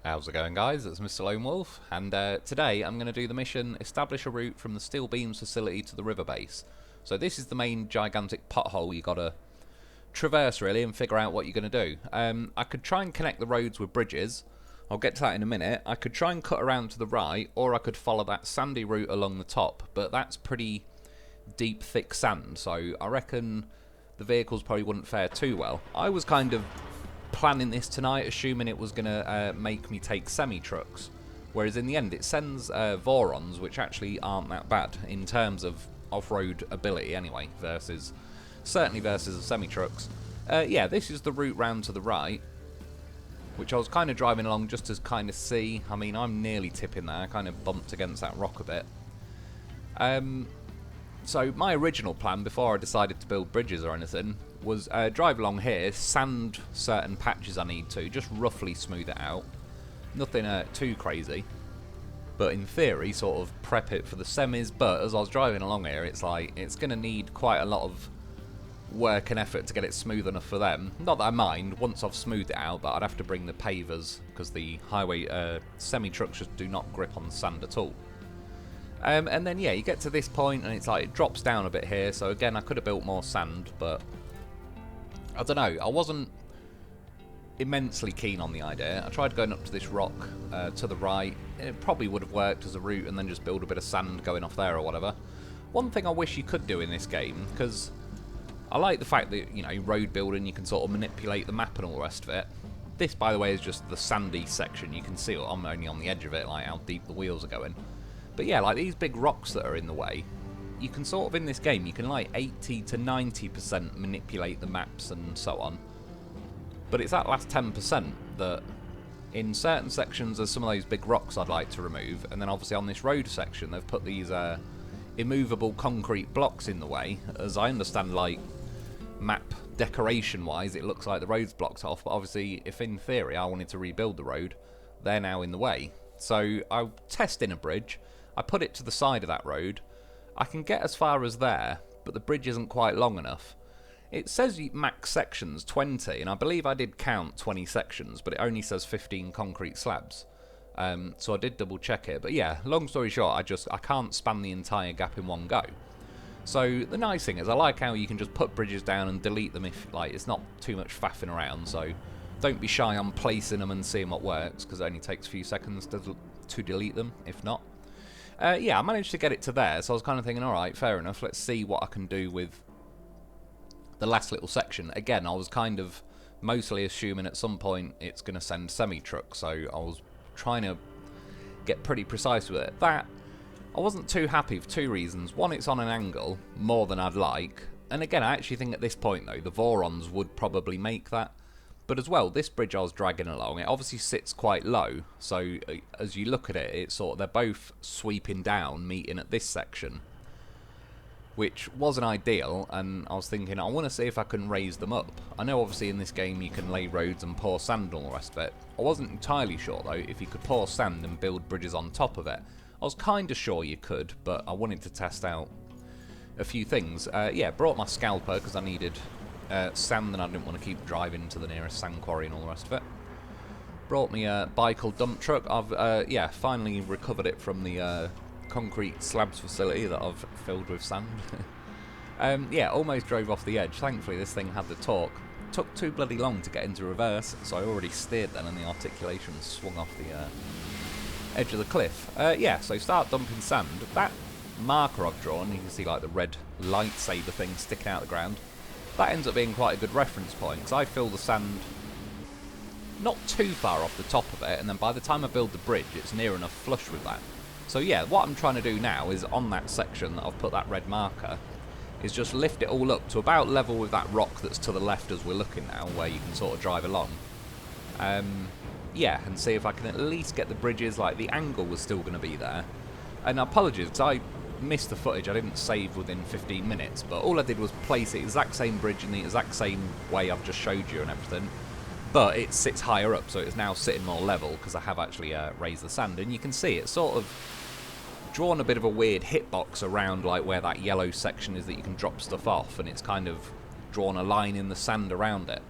How's it going, guys? It's Mr. Lone Wolf, and today I'm going to do the mission Establish a route from the steel beams facility to the river base. So this is the main gigantic pothole you got to traverse really and figure out what you're going to do. I could try and connect the roads with bridges. I'll get to that in a minute. I could try and cut around to the right, or I could follow that sandy route along the top, but that's pretty deep, thick sand, so I reckon the vehicles probably wouldn't fare too well. I was kind of planning this tonight, assuming it was going to make me take semi-trucks, whereas in the end it sends Vorons, which actually aren't that bad in terms of off-road ability anyway, certainly versus the semi-trucks. Yeah, this is the route round to the right, which I was kind of driving along just to kind of see. I mean, I'm nearly tipping there, I kind of bumped against that rock a bit. So my original plan, before I decided to build bridges or anything, was drive along here, sand certain patches I need to, just roughly smooth it out. Nothing too crazy. But in theory, sort of prep it for the semis, but as I was driving along here, it's like, it's going to need quite a lot of work and effort to get it smooth enough for them. Not that I mind, once I've smoothed it out, but I'd have to bring the pavers, because the highway semi-trucks just do not grip on the sand at all. And then yeah, you get to this point and it's like it drops down a bit here, so again I could have built more sand, but I don't know, I wasn't immensely keen on the idea. I tried going up to this rock to the right. It probably would have worked as a route and then just build a bit of sand going off there or whatever. One thing I wish you could do in this game, because I like the fact that, you know, road building, you can sort of manipulate the map and all the rest of it. This, by the way, is just the sandy section. You can see it, I'm only on the edge of it, like how deep the wheels are going. But yeah, like these big rocks that are in the way, you can sort of, in this game, you can like 80 to 90% manipulate the maps and so on. But it's that last 10% that, in certain sections, there's some of those big rocks I'd like to remove. And then obviously on this road section, they've put these immovable concrete blocks in the way. As I understand, like, map decoration-wise, it looks like the road's blocked off. But obviously, if in theory I wanted to rebuild the road, they're now in the way. So I'll test in a bridge. I put it to the side of that road. I can get as far as there, but the bridge isn't quite long enough. It says max sections 20, and I believe I did count 20 sections, but it only says 15 concrete slabs. So I did double check it. But yeah, long story short, I can't span the entire gap in one go. So the nice thing is I like how you can just put bridges down and delete them if, like, it's not too much faffing around. So don't be shy on placing them and seeing what works, because it only takes a few seconds to delete them, if not. Yeah, I managed to get it to there, so I was kind of thinking, alright, fair enough, let's see what I can do with the last little section. Again, I was kind of mostly assuming at some point it's going to send semi-trucks, so I was trying to get pretty precise with it. That, I wasn't too happy for two reasons. One, it's on an angle, more than I'd like, and again, I actually think at this point, though, the Vorons would probably make that. But as well, this bridge I was dragging along, it obviously sits quite low, so as you look at it, it's sort of, they're both sweeping down, meeting at this section, which wasn't ideal, and I was thinking, I want to see if I can raise them up. I know obviously in this game you can lay roads and pour sand and all the rest of it. I wasn't entirely sure, though, if you could pour sand and build bridges on top of it. I was kind of sure you could, but I wanted to test out a few things. Yeah, brought my scalper, because I needed sand, and I didn't want to keep driving to the nearest sand quarry and all the rest of it. Brought me a bicycle dump truck. I've yeah, finally recovered it from the concrete slabs facility that I've filled with sand. Yeah, almost drove off the edge. Thankfully this thing had the torque. Took too bloody long to get into reverse, so I already steered then and the articulation swung off the edge of the cliff. Yeah, so start dumping sand. That marker I've drawn, you can see like the red lightsaber thing sticking out of the ground. That ends up being quite a good reference point, because I fill the sand not too far off the top of it, and then by the time I build the bridge, it's near enough flush with that. So yeah, what I'm trying to do now is, on that section that I've put that red marker, is just lift it all up to about level with that rock that's to the left as we're looking now, where you can sort of drive along. Yeah, and see if I can at least get the bridges, like the angle was still going to be there. And apologies, because I missed the footage, I didn't save within 15 minutes, but all I did was place the exact same bridge in the exact same way I've just showed you and everything, but it sits higher up, so it's now sitting more level, because I have actually raised the sand, and you can see it's sort of drawn a bit of a weird hitbox around like where that yellow section is that you can drop stuff off, and it's kind of drawn a line in the sand around it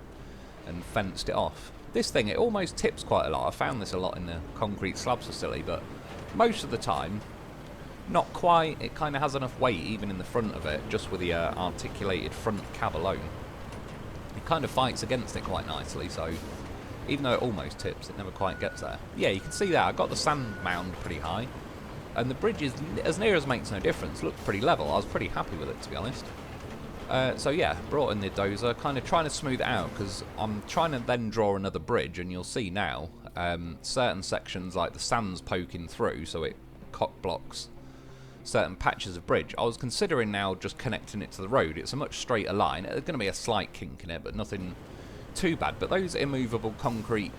and fenced it off. this thing, it almost tips quite a lot. I found this a lot in the concrete slabs facility, but most of the time, not quite. It kind of has enough weight even in the front of it, just with the articulated front cab alone. It kind of fights against it quite nicely, so even though it almost tips, it never quite gets there. Yeah, you can see that. I got the sand mound pretty high, and the bridge is, as near as makes no difference, looked pretty level. I was pretty happy with it, to be honest. So yeah, brought in the dozer, kind of trying to smooth it out, because I'm trying to then draw another bridge, and you'll see now, certain sections, like the sand's poking through, so it cock blocks certain patches of bridge. I was considering now just connecting it to the road. It's a much straighter line. There's going to be a slight kink in it, but nothing too bad. But those immovable concrete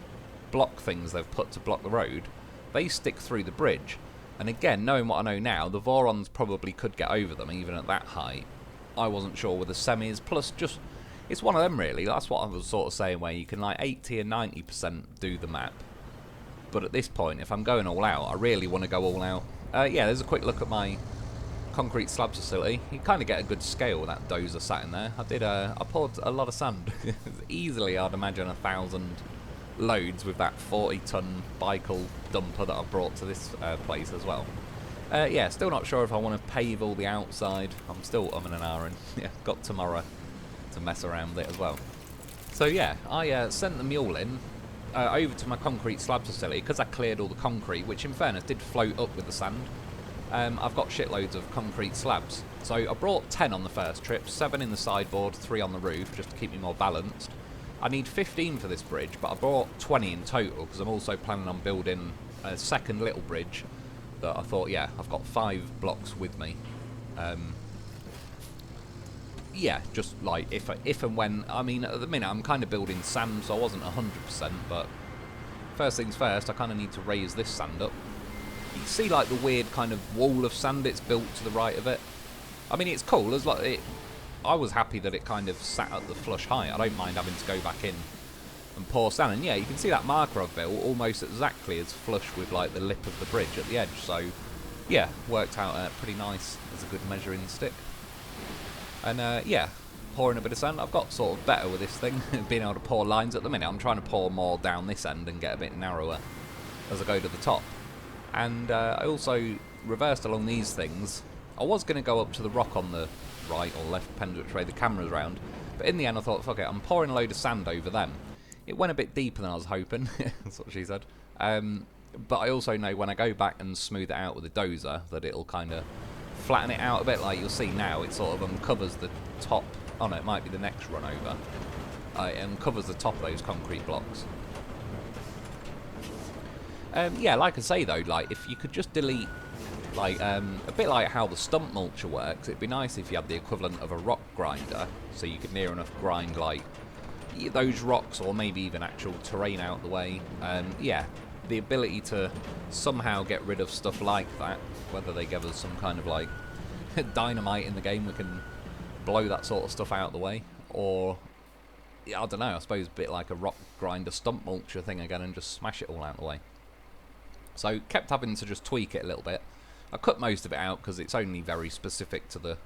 block things they've put to block the road, they stick through the bridge. And again, knowing what I know now, the Vorons probably could get over them even at that height. I wasn't sure with the semis, plus just, it's one of them really. That's what I was sort of saying, where you can like 80 and 90% do the map. But at this point, if I'm going all out, I really want to go all out. Yeah, there's a quick look at my concrete slabs facility. You kind of get a good scale with that dozer sat in there. I poured a lot of sand. Easily, I'd imagine 1,000 loads with that 40-ton bicycle dumper that I brought to this place as well. Yeah, still not sure if I want to pave all the outside. I'm still umming and ahhing. Yeah, got tomorrow to mess around with it as well. So yeah, I sent the mule in over to my concrete slab facility because I cleared all the concrete, which in fairness did float up with the sand. I've got shitloads of concrete slabs. So I brought 10 on the first trip, 7 in the sideboard, 3 on the roof, just to keep me more balanced. I need 15 for this bridge, but I brought 20 in total because I'm also planning on building a second little bridge that I thought, yeah, I've got 5 blocks with me. Yeah, just like if and when, I mean, at the minute I'm kind of building sand, so I wasn't 100%, but first things first, I kind of need to raise this sand up. You can see like the weird kind of wall of sand it's built to the right of it. I mean, it's cool. As like I was happy that it kind of sat at the flush height. I don't mind having to go back in and pour sand. And yeah, you can see that marker I've built almost exactly as flush with like the lip of the bridge at the edge. So yeah, worked out pretty nice as a good measuring stick. And yeah, pouring a bit of sand. I've got sort of better with this thing, being able to pour lines. At the minute I'm trying to pour more down this end and get a bit narrower as I go to the top. And I also reversed along these things. I was going to go up to the rock on the right or left, depending which way the camera's round, but in the end I thought, fuck it, I'm pouring a load of sand over them. It went a bit deeper than I was hoping. That's what she said. But I also know when I go back and smooth it out with a dozer that it'll kind of flatten it out a bit. Like you'll see now, it sort of uncovers the top. Oh no, it might be the next run over. It uncovers the top of those concrete blocks. Yeah, like I say though, like if you could just delete, like a bit like how the stump mulcher works, it'd be nice if you had the equivalent of a rock grinder, so you could near enough grind like those rocks or maybe even actual terrain out the way. Yeah, the ability to somehow get rid of stuff like that, whether they give us some kind of like dynamite in the game, we can blow that sort of stuff out the way, or yeah, I don't know, I suppose a bit like a rock grinder stump mulcher thing again and just smash it all out the way. So kept having to just tweak it a little bit. I cut most of it out because it's only very specific to the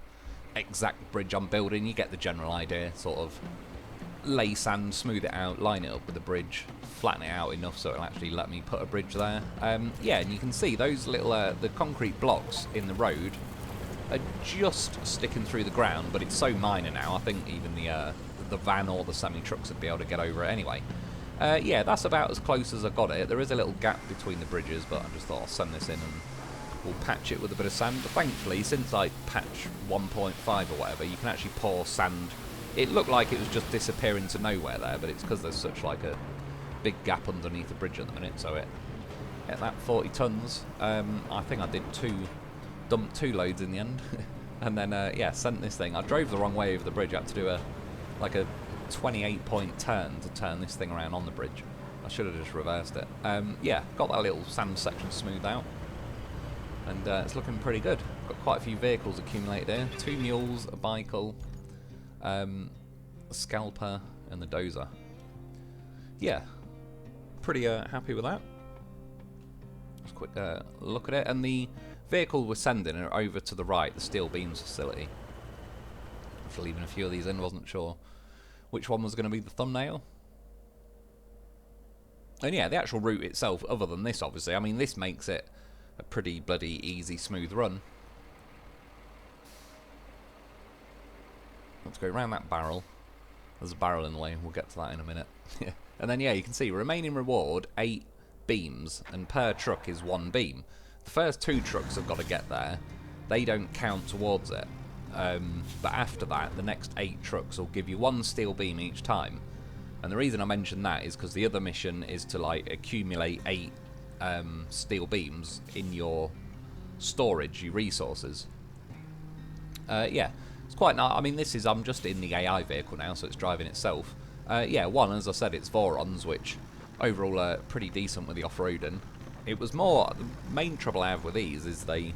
exact bridge I'm building. You get the general idea, sort of lay sand, smooth it out, line it up with the bridge, flatten it out enough so it'll actually let me put a bridge there. Yeah, and you can see those little the concrete blocks in the road are just sticking through the ground, but it's so minor now. I think even the van or the semi-trucks would be able to get over it anyway. Yeah, that's about as close as I got it. There is a little gap between the bridges, but I just thought I'll send this in and we'll patch it with a bit of sand. But thankfully, since I patch 1.5 or whatever, you can actually pour sand. It looked like it was just disappearing to nowhere there, but it's because there's such like a big gap underneath the bridge at the minute, so it hit that 40 tons. I think I did dumped 2 loads in the end. And then, yeah, sent this thing. I drove the wrong way over the bridge. I had to do a 28-point turn to turn this thing around on the bridge. I should have just reversed it. Yeah, got that little sand section smoothed out, and it's looking pretty good. Got quite a few vehicles accumulated here. 2 mules, a bicycle, a scalper, and the dozer. Yeah, pretty happy with that. Just a quick look at it, and the vehicle we're sending are over to the right, the steel beams facility. After leaving a few of these in, wasn't sure which one was going to be the thumbnail. And yeah, the actual route itself, other than this obviously, I mean this makes it a pretty bloody easy, smooth run. Let's go around that barrel. There's a barrel in the way, we'll get to that in a minute. And then yeah, you can see remaining reward 8 beams, and per truck is 1 beam. The first 2 trucks have got to get there. They don't count towards it. But after that, the next 8 trucks will give you 1 steel beam each time. And the reason I mention that is because the other mission is to like accumulate 8 steel beams in your storage, your resources. Yeah, it's quite nice. I mean, I'm just in the AI vehicle now, so it's driving itself. Yeah, one, as I said, it's Vorons, which overall are pretty decent with the off-roading. It was more, the main trouble I have with these is they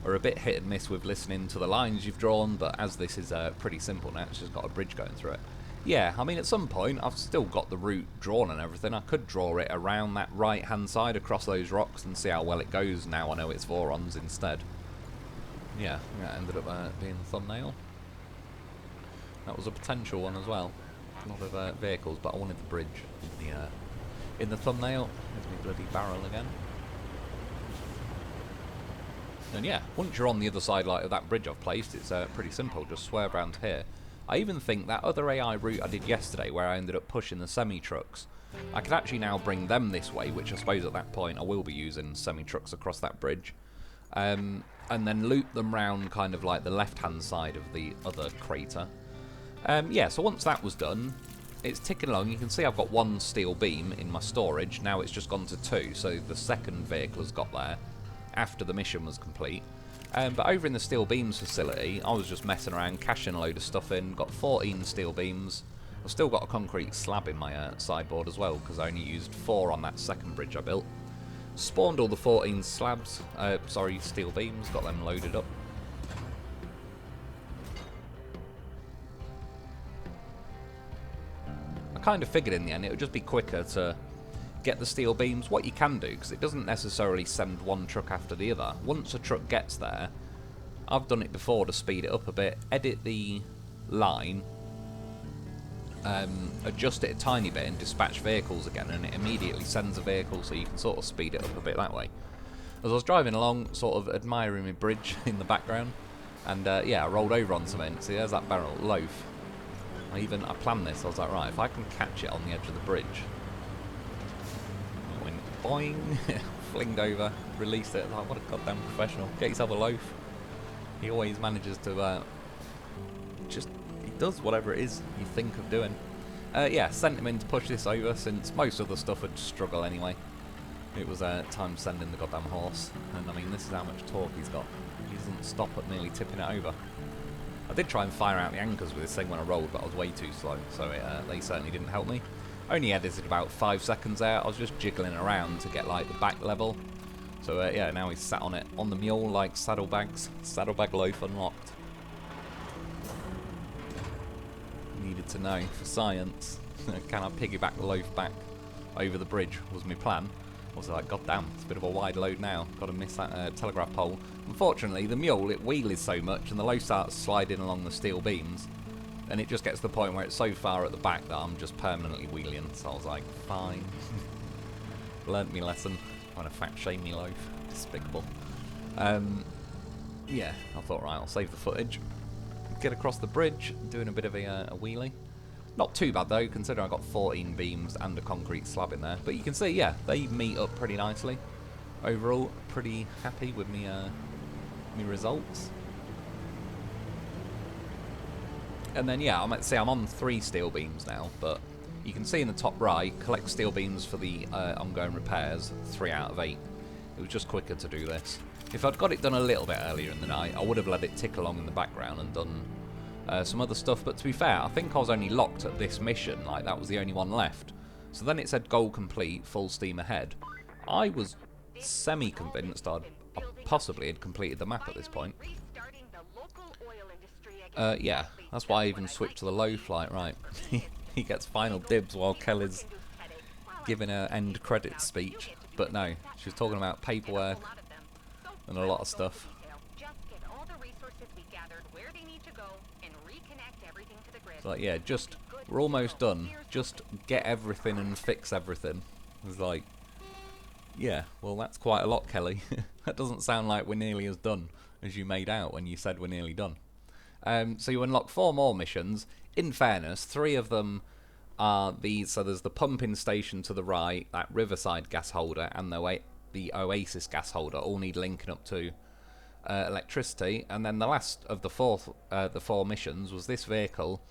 are a bit hit and miss with listening to the lines you've drawn, but as this is pretty simple now, it's just got a bridge going through it. Yeah, I mean, at some point, I've still got the route drawn and everything. I could draw it around that right-hand side across those rocks and see how well it goes. Now I know it's Vorons instead. Yeah, that ended up being the thumbnail. That was a potential one as well. A lot of vehicles, but I wanted the bridge in the thumbnail. There's my bloody barrel again. And yeah, once you're on the other side like of that bridge I've placed, it's pretty simple. Just swerve around here. I even think that other AI route I did yesterday, where I ended up pushing the semi-trucks, I could actually now bring them this way, which I suppose at that point I will be using semi-trucks across that bridge, and then loop them round kind of like the left-hand side of the other crater. Yeah, so once that was done, it's ticking along. You can see I've got 1 steel beam in my storage. Now it's just gone to 2, so the second vehicle has got there after the mission was complete. But over in the steel beams facility, I was just messing around, cashing a load of stuff in. Got 14 steel beams. I've still got a concrete slab in my sideboard as well, because I only used 4 on that second bridge I built. Spawned all the 14 slabs, steel beams, got them loaded up. I kind of figured in the end it would just be quicker to get the steel beams. What you can do, because it doesn't necessarily send one truck after the other. Once a truck gets there, I've done it before to speed it up a bit, edit the line, adjust it a tiny bit and dispatch vehicles again, and it immediately sends a vehicle, so you can sort of speed it up a bit that way. As I was driving along, sort of admiring my bridge in the background, and yeah, I rolled over on something. See, there's that barrel, loaf. I planned this. I was like, right, if I can catch it on the edge of the bridge, it went boing, flinged over, released it. Like, what a goddamn professional! Get yourself a loaf. He always manages to he does whatever it is you think of doing. Yeah, sent him in to push this over, since most of the stuff would struggle anyway. It was time sending the goddamn horse, and I mean, this is how much torque he's got. He doesn't stop at nearly tipping it over. I did try and fire out the anchors with this thing when I rolled, but I was way too slow, so they certainly didn't help me. Only edited about 5 seconds there. I was just jiggling around to get like the back level. So yeah, now he's sat on it, on the mule like saddlebags. Saddlebag loaf unlocked. Needed to know for science. Can I piggyback the loaf back over the bridge was my plan. I was like, god damn, it's a bit of a wide load now. Got to miss that telegraph pole. Unfortunately, the mule, it wheelies so much, and the loaf starts sliding along the steel beams, and it just gets to the point where it's so far at the back that I'm just permanently wheeling. So I was like, fine. Learnt me lesson. Trying to fat shame me loaf. Despicable. Yeah, I thought, right, I'll save the footage. Get across the bridge, doing a bit of a wheelie. Not too bad though, considering I got 14 beams and a concrete slab in there. But you can see, yeah, they meet up pretty nicely. Overall, pretty happy with me results. And then yeah, I'm on 3 steel beams now, but you can see in the top right, collect steel beams for the ongoing repairs, 3 out of 8. It was just quicker to do this. If I'd got it done a little bit earlier in the night, I would have let it tick along in the background and done some other stuff, but to be fair, I think I was only locked at this mission, like that was the only one left. So then it said goal complete, full steam ahead. I was semi-convinced I possibly had completed the map at this point. Yeah, that's why I even switched to the loaf, like, right, he gets final dibs while Kelly's giving her end credits speech. But no, she was talking about paperwork and a lot of stuff. Like, yeah, we're almost done. Just get everything and fix everything. was like, yeah, well, that's quite a lot, Kelly. That doesn't sound like we're nearly as done as you made out when you said we're nearly done. So you unlock 4 more missions. In fairness, 3 of them are these. So there's the pumping station to the right, that Riverside gas holder, and the Oasis gas holder all need linking up to electricity. And then the last of the 4 missions was this vehicle.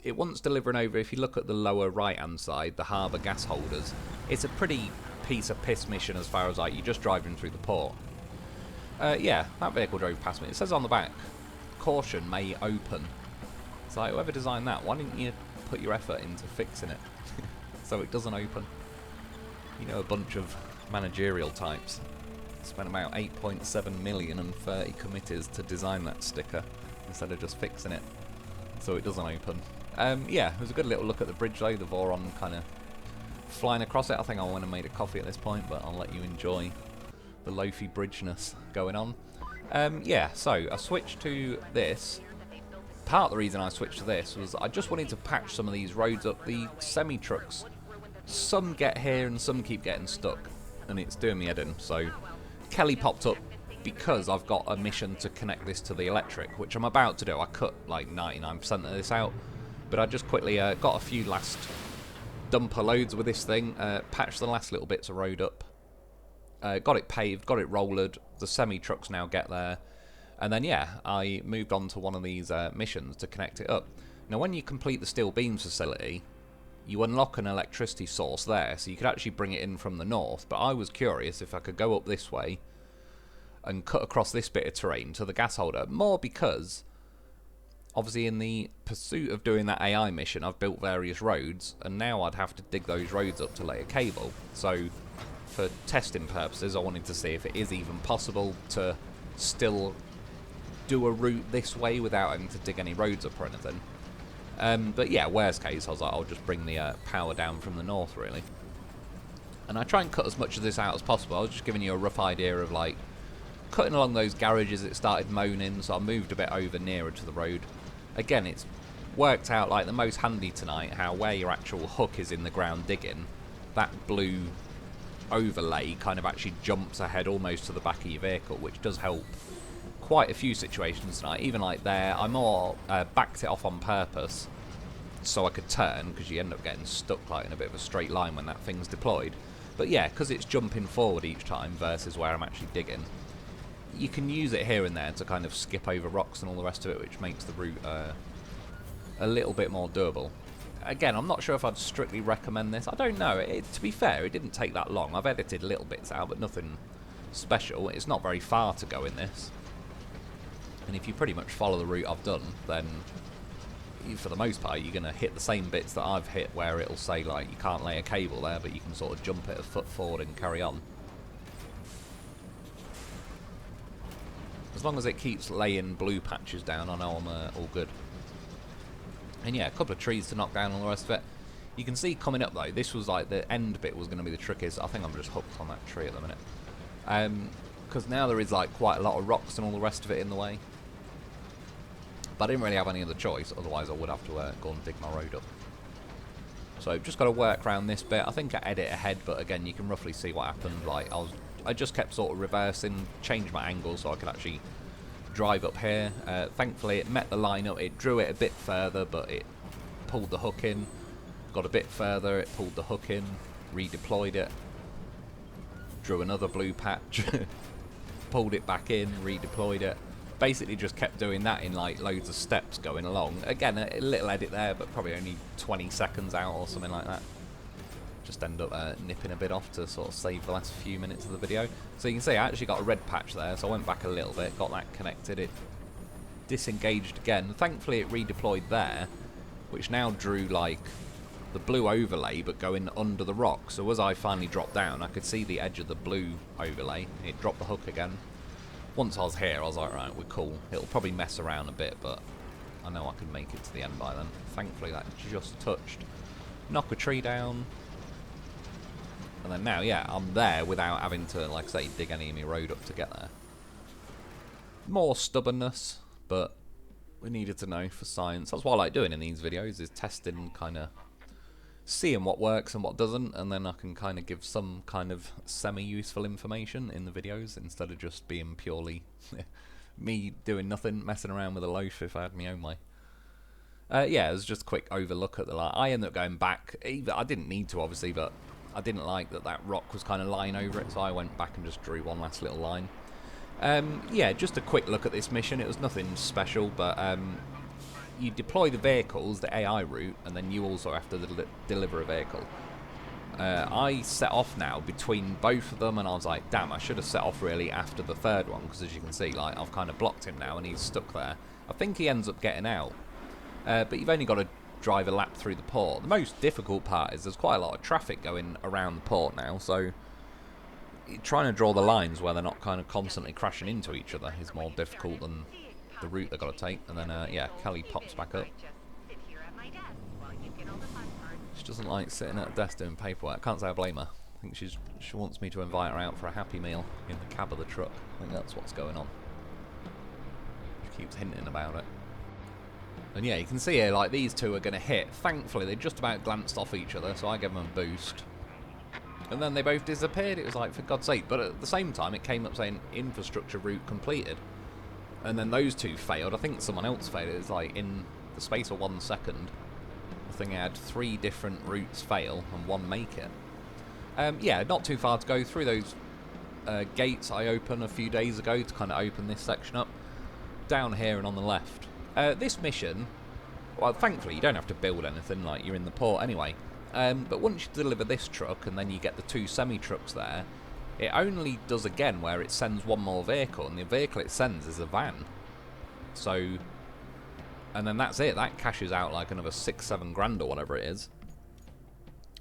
It wants delivering over, if you look at the lower right hand side, the harbour gas holders. It's a pretty piece of piss mission as far as like you're just driving through the port. Yeah, that vehicle drove past me. It says on the back, caution may open. It's like, whoever designed that, why didn't you put your effort into fixing it so it doesn't open? You know, a bunch of managerial types spent about 8.7 million and 30 committees to design that sticker instead of just fixing it so it doesn't open. Yeah, it was a good little look at the bridge though, the Voron kind of flying across it. I think I went and made a coffee at this point, but I'll let you enjoy the loafy bridgeness going on. Yeah, so I switched to this. Part of the reason I switched to this was I just wanted to patch some of these roads up. The semi-trucks, some get here and some keep getting stuck, and it's doing me head in. So Kelly popped up because I've got a mission to connect this to the electric, which I'm about to do. I cut like 99% of this out, but I just quickly got a few last dumper loads with this thing, patched the last little bits of road up, got it paved, got it rollered. The semi-trucks now get there. And then, yeah, I moved on to one of these missions to connect it up. Now, when you complete the steel beams facility, you unlock an electricity source there, so you could actually bring it in from the north. But I was curious if I could go up this way and cut across this bit of terrain to the gas holder. More because, obviously, in the pursuit of doing that AI mission, I've built various roads, and now I'd have to dig those roads up to lay a cable. So, for testing purposes, I wanted to see if it is even possible to still do a route this way without having to dig any roads up or anything. But yeah, worst case, I was like, I'll just bring the power down from the north, really. And I try and cut as much of this out as possible. I was just giving you a rough idea of, like, cutting along those garages. It started moaning, so I moved a bit over nearer to the road. Again, it's worked out, like, the most handy tonight, how where your actual hook is in the ground digging, that blue overlay kind of actually jumps ahead almost to the back of your vehicle, which does help quite a few situations tonight. Even like there, I more backed it off on purpose so I could turn, because you end up getting stuck like in a bit of a straight line when that thing's deployed. But yeah, because it's jumping forward each time versus where I'm actually digging, you can use it here and there to kind of skip over rocks and all the rest of it, which makes the route a little bit more doable. Again, I'm not sure if I'd strictly recommend this. I don't know. To be fair, it didn't take that long. I've edited little bits out, but nothing special. It's not very far to go in this. And if you pretty much follow the route I've done, then for the most part you're going to hit the same bits that I've hit, where it'll say like you can't lay a cable there, but you can sort of jump it a foot forward and carry on. As long as it keeps laying blue patches down, I know I'm all good. And yeah, a couple of trees to knock down and all the rest of it. You can see coming up though, this was like the end bit was going to be the trickiest. I think I'm just hooked on that tree at the minute. Because now there is like quite a lot of rocks and all the rest of it in the way. But I didn't really have any other choice, otherwise I would have to go and dig my road up. So just got to work around this bit. I think I edit ahead, but again, you can roughly see what happened. Like I just kept sort of reversing, changed my angle so I could actually drive up here. Thankfully, it met the line up. It drew it a bit further, but it pulled the hook in. Got a bit further, it pulled the hook in, redeployed it, drew another blue patch, pulled it back in, redeployed it. Basically just kept doing that in like loads of steps going along. Again, a little edit there, but probably only 20 seconds out or something like that. Just end up nipping a bit off to sort of save the last few minutes of the video. So you can see I actually got a red patch there, so I went back a little bit, got that connected. It disengaged again. Thankfully it redeployed there, which now drew like the blue overlay but going under the rock. So as I finally dropped down, I could see the edge of the blue overlay. It dropped the hook again. Once I was here, I was like, right, we're cool. It'll probably mess around a bit, but I know I can make it to the end by then. Thankfully that just touched. Knock a tree down. And then now, yeah, I'm there without having to, like I say, dig any of my road up to get there. More stubbornness, but we needed to know for science. That's what I like doing in these videos, is testing kind of seeing what works and what doesn't, and then I can kind of give some kind of semi-useful information in the videos instead of just being purely me doing nothing, messing around with a loaf if I had my own way. Yeah, it was just a quick overlook at the line. I ended up going back. I didn't need to, obviously, but I didn't like that rock was kind of lying over it, so I went back and just drew one last little line. Yeah, just a quick look at this mission. It was nothing special, but you deploy the vehicles, the AI route, and then you also have to deliver a vehicle. I set off now between both of them, and I was like, damn, I should have set off really after the third one, because as you can see, like, I've kind of blocked him now, and he's stuck there. I think he ends up getting out, but you've only got to drive a lap through the port. The most difficult part is there's quite a lot of traffic going around the port now, so trying to draw the lines where they're not kind of constantly crashing into each other is more difficult than the route they've got to take. And then, yeah, Kelly pops back up. She doesn't like sitting at a desk doing paperwork. Can't say I blame her. I think she wants me to invite her out for a happy meal in the cab of the truck. I think that's what's going on. She keeps hinting about it. And yeah, you can see here, like, these two are going to hit. Thankfully, they just about glanced off each other, so I gave them a boost. And then they both disappeared. It was like, for God's sake. But at the same time, it came up saying infrastructure route completed. And then those two failed. I think someone else failed. It was like in the space of 1 second. I think I had 3 different routes fail and 1 make it. Yeah, not too far to go through those gates I opened a few days ago to kind of open this section up. Down here and on the left. This mission, well, thankfully you don't have to build anything, like you're in the port anyway. But once you deliver this truck and then you get the 2 semi-trucks there, it only does again where it sends 1 more vehicle, and the vehicle it sends is a van. So, and then that's it. That cashes out like another 6-7 grand or whatever it is.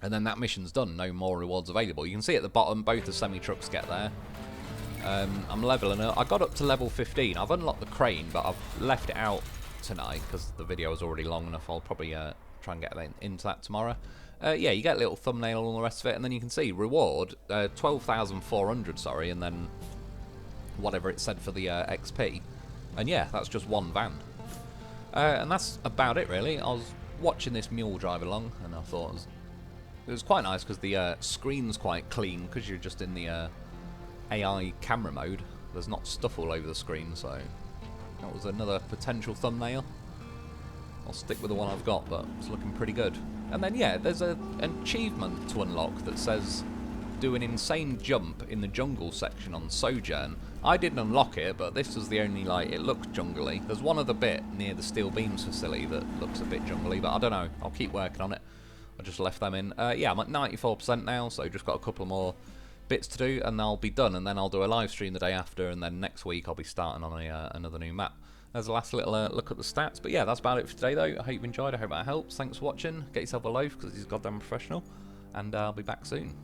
And then that mission's done. No more rewards available. You can see at the bottom, both the semi-trucks get there. I'm leveling up. I got up to level 15. I've unlocked the crane, but I've left it out tonight because the video is already long enough. I'll probably try and get into that tomorrow. Yeah, you get a little thumbnail and all the rest of it, and then you can see reward 12,400, sorry, and then whatever it said for the XP. And yeah, that's just 1 van. And that's about it, really. I was watching this mule drive along, and I thought it was quite nice because the screen's quite clean because you're just in the AI camera mode. There's not stuff all over the screen, so that was another potential thumbnail. I'll stick with the one I've got, but it's looking pretty good. And then, yeah, there's an achievement to unlock that says do an insane jump in the jungle section on Sojourn. I didn't unlock it, but this was the only, like, it looks jungly. There's one other bit near the steel beams facility that looks a bit jungly, but I don't know. I'll keep working on it. I just left them in. Yeah, I'm at 94% now, so just got a couple more bits to do, and I'll be done. And then I'll do a live stream the day after, and then next week I'll be starting on another new map. There's a last little look at the stats. But yeah, that's about it for today, though. I hope you enjoyed. I hope that helps. Thanks for watching. Get yourself a loaf, because he's goddamn professional. And I'll be back soon.